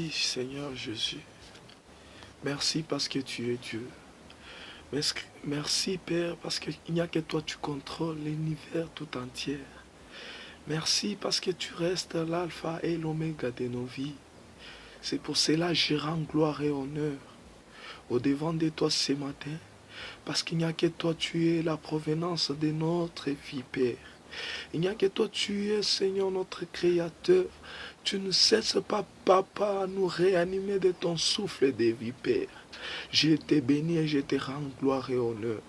Merci Seigneur Jésus. Merci parce que tu es Dieu. Merci Père parce qu'il n'y a que toi tu contrôles l'univers tout entier. Merci parce que tu restes l'alpha et l'oméga de nos vies. C'est pour cela que je rends gloire et honneur au devant de toi ce matin. Parce qu'il n'y a que toi tu es la provenance de notre vie Père. Il n'y a que toi tu es Seigneur notre Créateur. Tu ne cesses pas Papa à nous réanimer de ton souffle de vie Père. Je te bénis et je te rends gloire et honneur.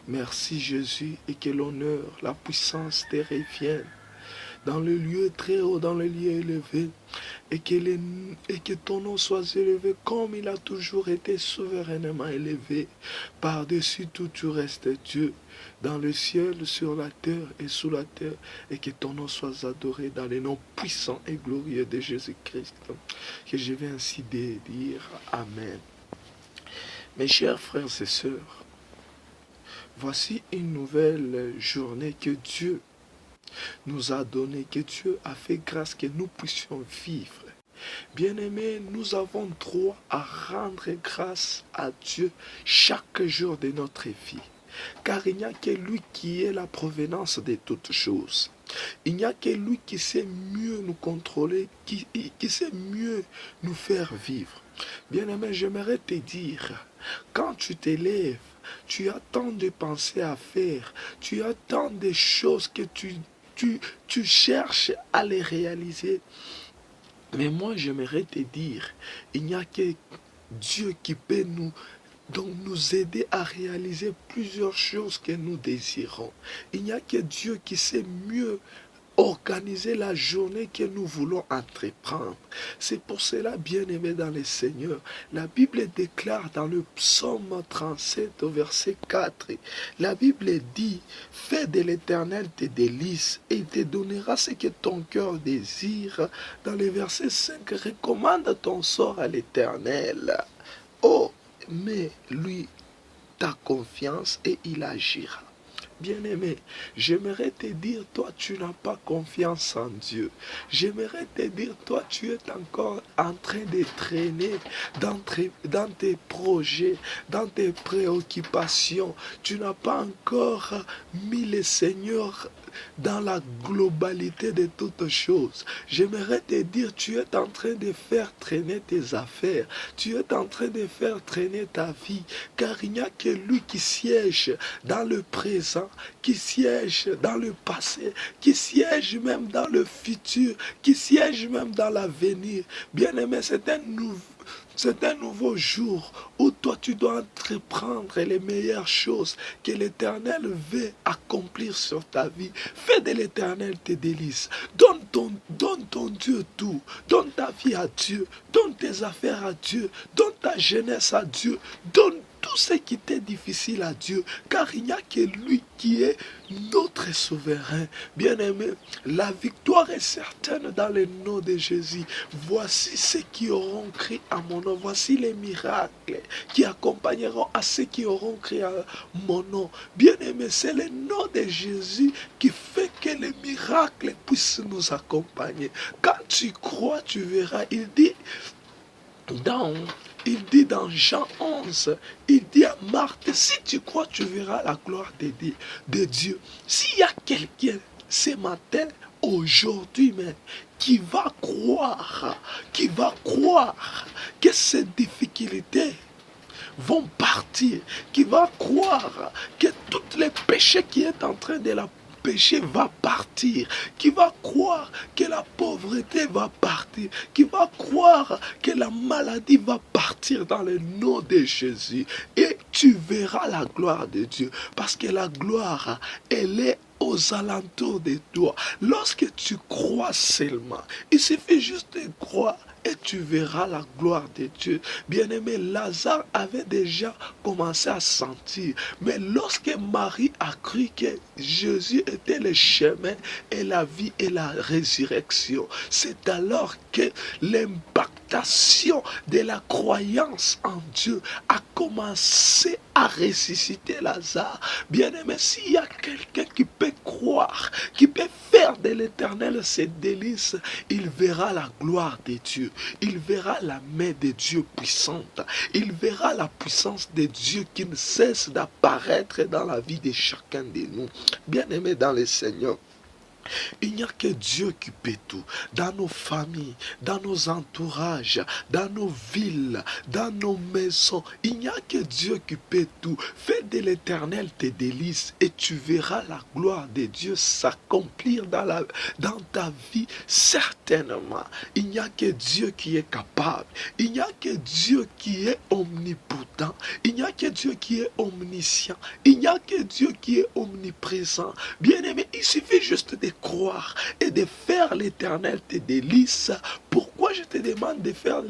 Merci Jésus et que l'honneur, la puissance te revienne dans le lieu très haut, dans le lieu élevé, et que ton nom soit élevé comme il a toujours été souverainement élevé. Par-dessus tout, tu restes Dieu, dans le ciel, sur la terre et sous la terre, et que ton nom soit adoré dans les noms puissants et glorieux de Jésus-Christ. Que je vais ainsi dire Amen. Mes chers frères et sœurs, voici une nouvelle journée que Dieu nous a donné, que Dieu a fait grâce que nous puissions vivre. Bien-aimés, nous avons droit à rendre grâce à Dieu chaque jour de notre vie. Car il n'y a que lui qui est la provenance de toutes choses. Il n'y a que lui qui sait mieux nous contrôler, qui sait mieux nous faire vivre. Bien-aimé, j'aimerais te dire, quand tu t'élèves, tu as tant de pensées à faire, tu as tant de choses que tu cherches à les réaliser. Mais moi, j'aimerais te dire, il n'y a que Dieu qui peut nous aider à réaliser plusieurs choses que nous désirons. Il n'y a que Dieu qui sait mieux organiser la journée que nous voulons entreprendre. C'est pour cela, bien-aimés dans le Seigneur, la Bible déclare dans le psaume 37 au verset 4, la Bible dit, « Fais de l'Éternel tes délices et il te donnera ce que ton cœur désire. » Dans le verset 5, « Recommande ton sort à l'Éternel. Oh, mets lui ta confiance et il agira. » Bien-aimé, j'aimerais te dire, toi, tu n'as pas confiance en Dieu. J'aimerais te dire, toi, tu es encore en train de traîner dans tes projets, dans tes préoccupations. Tu n'as pas encore mis le Seigneur dans la globalité de toutes choses. J'aimerais te dire, tu es en train de faire traîner tes affaires. Tu es en train de faire traîner ta vie. Car il n'y a que lui qui siège dans le présent, qui siège dans le passé, qui siège même dans le futur, qui siège même dans l'avenir. Bien-aimé, c'est un nouveau jour où toi tu dois entreprendre les meilleures choses que l'Éternel veut accomplir sur ta vie. Fais de l'Éternel tes délices. Donne ton Dieu tout. Donne ta vie à Dieu. Donne tes affaires à Dieu. Donne ta jeunesse à Dieu. Donne tout ce qui t'est difficile à Dieu, car il n'y a que lui qui est notre souverain. Bien-aimé, la victoire est certaine dans le nom de Jésus. Voici ceux qui auront crié à mon nom. Voici les miracles qui accompagneront à ceux qui auront crié à mon nom. Bien-aimé, c'est le nom de Jésus qui fait que les miracles puissent nous accompagner. Quand tu crois, tu verras. Il dit dans Jean 11, il dit à Marthe, si tu crois, tu verras la gloire de Dieu. S'il y a quelqu'un ce matin, aujourd'hui même, qui va croire que ces difficultés vont partir, qui va croire que tous les péchés qui est en train de la péché va partir, qui va croire que la pauvreté va partir, qui va croire que la maladie va partir dans le nom de Jésus. Et tu verras la gloire de Dieu, parce que la gloire, elle est aux alentours de toi. Lorsque tu crois seulement, il suffit juste de croire et tu verras la gloire de Dieu. Bien-aimé, Lazare avait déjà commencé à sentir. Mais lorsque Marie a cru que Jésus était le chemin et la vie et la résurrection, c'est alors que l'impact l'exaltation de la croyance en Dieu a commencé à ressusciter Lazare. Bien-aimé, s'il y a quelqu'un qui peut croire, qui peut faire de l'Éternel ses délices, il verra la gloire de Dieu, il verra la main de Dieu puissante, il verra la puissance de Dieu qui ne cesse d'apparaître dans la vie de chacun de nous. Bien-aimé dans le Seigneur, il n'y a que Dieu qui peut tout. Dans nos familles, dans nos entourages, dans nos villes, dans nos maisons, il n'y a que Dieu qui peut tout. Fais de l'Éternel tes délices et tu verras la gloire de Dieu s'accomplir dans ta vie certainement. Il n'y a que Dieu qui est capable. Il n'y a que Dieu qui est omnipotent. Il n'y a que Dieu qui est omniscient. Il n'y a que Dieu qui est omniprésent. Bien-aimé, il suffit juste de croire et de faire l'Éternel tes délices. Pourquoi je te demande de faire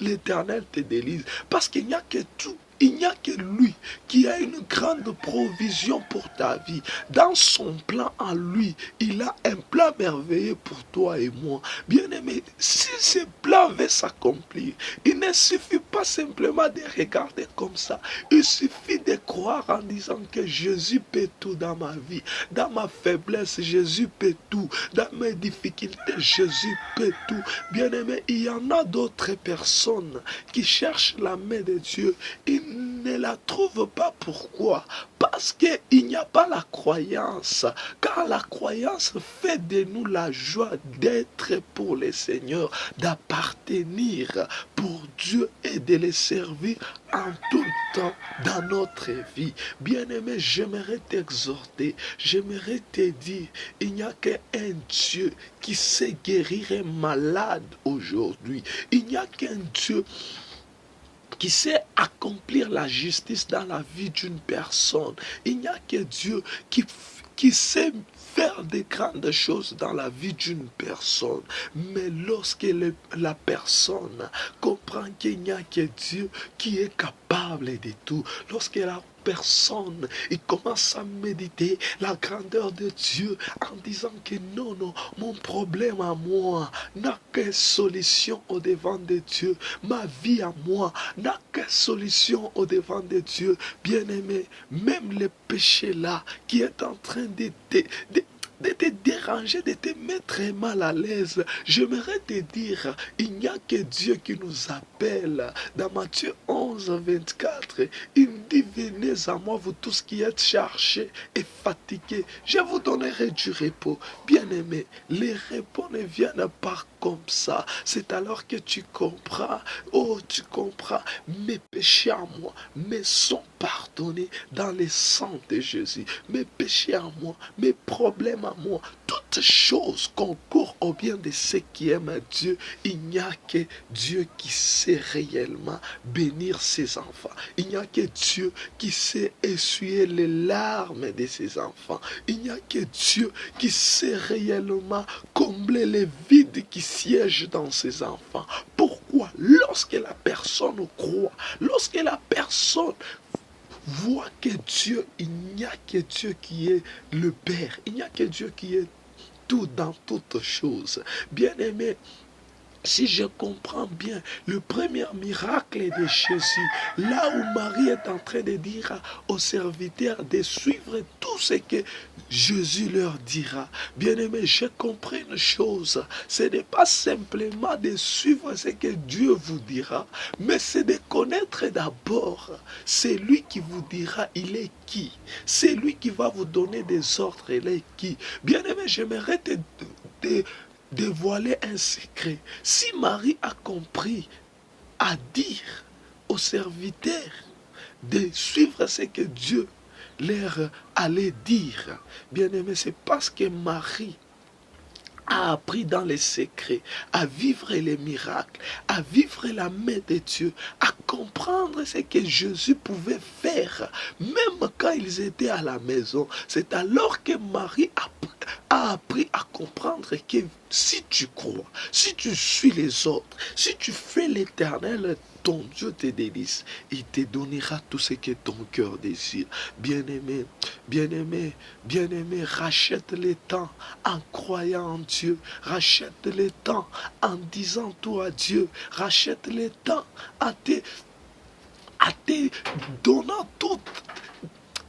l'Éternel tes délices? Parce qu'il n'y a que tout. Il n'y a que lui qui a une grande provision pour ta vie. Dans son plan en lui, il a un plan merveilleux pour toi et moi. Bien-aimé, si ce plan veut s'accomplir, il ne suffit pas simplement de regarder comme ça. Il suffit de croire en disant que Jésus peut tout dans ma vie. Dans ma faiblesse, Jésus peut tout. Dans mes difficultés, Jésus peut tout. Bien-aimé, il y en a d'autres personnes qui cherchent la main de Dieu. Ils ne la trouvent pas. Pourquoi? Parce qu'il n'y a pas la croyance. Car la croyance fait de nous la joie d'être pour le Seigneur, d'appartenir pour Dieu et de le servir en tout temps dans notre vie. Bien-aimé, j'aimerais t'exhorter, j'aimerais te dire, il n'y a qu'un Dieu qui sait guérir un malade aujourd'hui. Il n'y a qu'un Dieu qui sait accomplir la justice dans la vie d'une personne. Il n'y a que Dieu qui sait faire des grandes choses dans la vie d'une personne. Mais lorsque la personne comprend qu'il n'y a que Dieu qui est capable de tout, lorsque la personne, il commence à méditer la grandeur de Dieu en disant que non, mon problème à moi n'a que solution au devant de Dieu. Ma vie à moi n'a que solution au devant de Dieu. Bien-aimé, même le péché là qui est en train de te déranger, de te mettre mal à l'aise, j'aimerais te dire, il n'y a que Dieu qui nous appelle. Dans Matthieu 11, 24, il dit, venez à moi, vous tous qui êtes chargés et fatigués, je vous donnerai du repos. Bien-aimé, les repos ne viennent pas comme ça. C'est alors que tu comprends, oh, tu comprends, mes péchés à moi me sont pardonnés dans le sang de Jésus. Mes péchés à moi, mes problèmes à moi, toutes choses concourent au bien de ceux qui aiment Dieu. Il n'y a que Dieu qui sait réellement bénir ses enfants. Il n'y a que Dieu qui sait essuyer les larmes de ses enfants. Il n'y a que Dieu qui sait réellement combler les vides qui siègent dans ses enfants. Pourquoi? Lorsque la personne croit, lorsque la personne voit que Dieu, il n'y a que Dieu qui est le Père, il n'y a que Dieu qui est tout dans toutes choses. Bien-aimé, si je comprends bien, le premier miracle de Jésus, là où Marie est en train de dire aux serviteurs de suivre tout ce que Jésus leur dira. Bien-aimé, j'ai compris une chose, ce n'est pas simplement de suivre ce que Dieu vous dira, mais c'est de connaître d'abord, c'est lui qui vous dira il est qui, c'est lui qui va vous donner des ordres, il est qui. Bien-aimé, j'aimerais te dévoiler un secret. Si Marie a compris à dire aux serviteurs de suivre ce que Dieu leur allait dire, bien aimé, c'est parce que Marie a appris dans les secrets, à vivre les miracles, à vivre la main de Dieu, à comprendre ce que Jésus pouvait faire, même quand ils étaient à la maison. C'est alors que Marie a appris à comprendre que si tu crois, si tu suis les autres, si tu fais l'Éternel, ton Dieu te délice. Il te donnera tout ce que ton cœur désire. Bien-aimé, bien-aimé, bien-aimé, rachète les temps en croyant en Dieu. Rachète les temps en disant tout à Dieu. Rachète les temps en te donnant tout,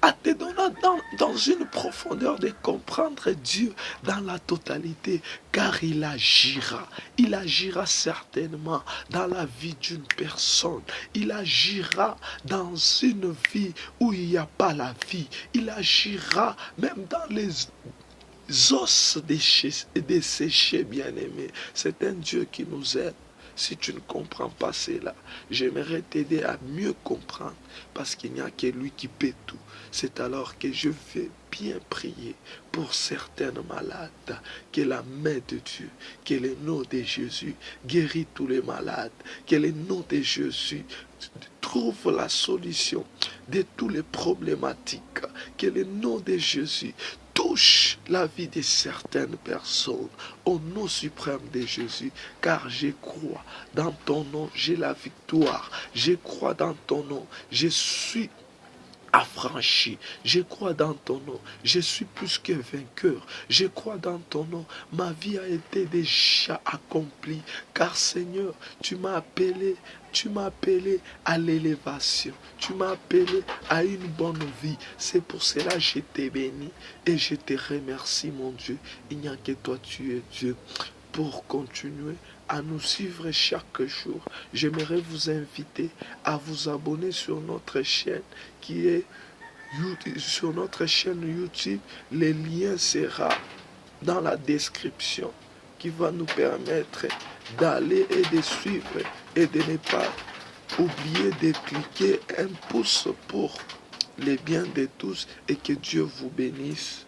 en te donnant dans une profondeur de comprendre Dieu dans la totalité, car il agira certainement dans la vie d'une personne, il agira dans une vie où il n'y a pas la vie, il agira même dans les os desséchés, bien-aimés. C'est un Dieu qui nous aide. Si tu ne comprends pas cela, j'aimerais t'aider à mieux comprendre, parce qu'il n'y a que lui qui peut tout. C'est alors que je vais bien prier pour certaines malades, que la main de Dieu, que le nom de Jésus guérit tous les malades, que le nom de Jésus trouve la solution de toutes les problématiques, que le nom de Jésus touche la vie de certaines personnes au nom suprême de Jésus, car je crois dans ton nom, j'ai la victoire, je crois dans ton nom, je suis affranchi, je crois dans ton nom, je suis plus que vainqueur, je crois dans ton nom, ma vie a été déjà accomplie, car Seigneur, tu m'as appelé à l'élévation. Tu m'as appelé à une bonne vie. C'est pour cela que je t'ai béni et je te remercie, mon Dieu. Il n'y a que toi, tu es Dieu. Pour continuer à nous suivre chaque jour, j'aimerais vous inviter à vous abonner sur notre chaîne qui est YouTube, sur notre chaîne YouTube. Le lien sera dans la description, qui va nous permettre d'aller et de suivre et de ne pas oublier de cliquer un pouce pour les biens de tous, et que Dieu vous bénisse.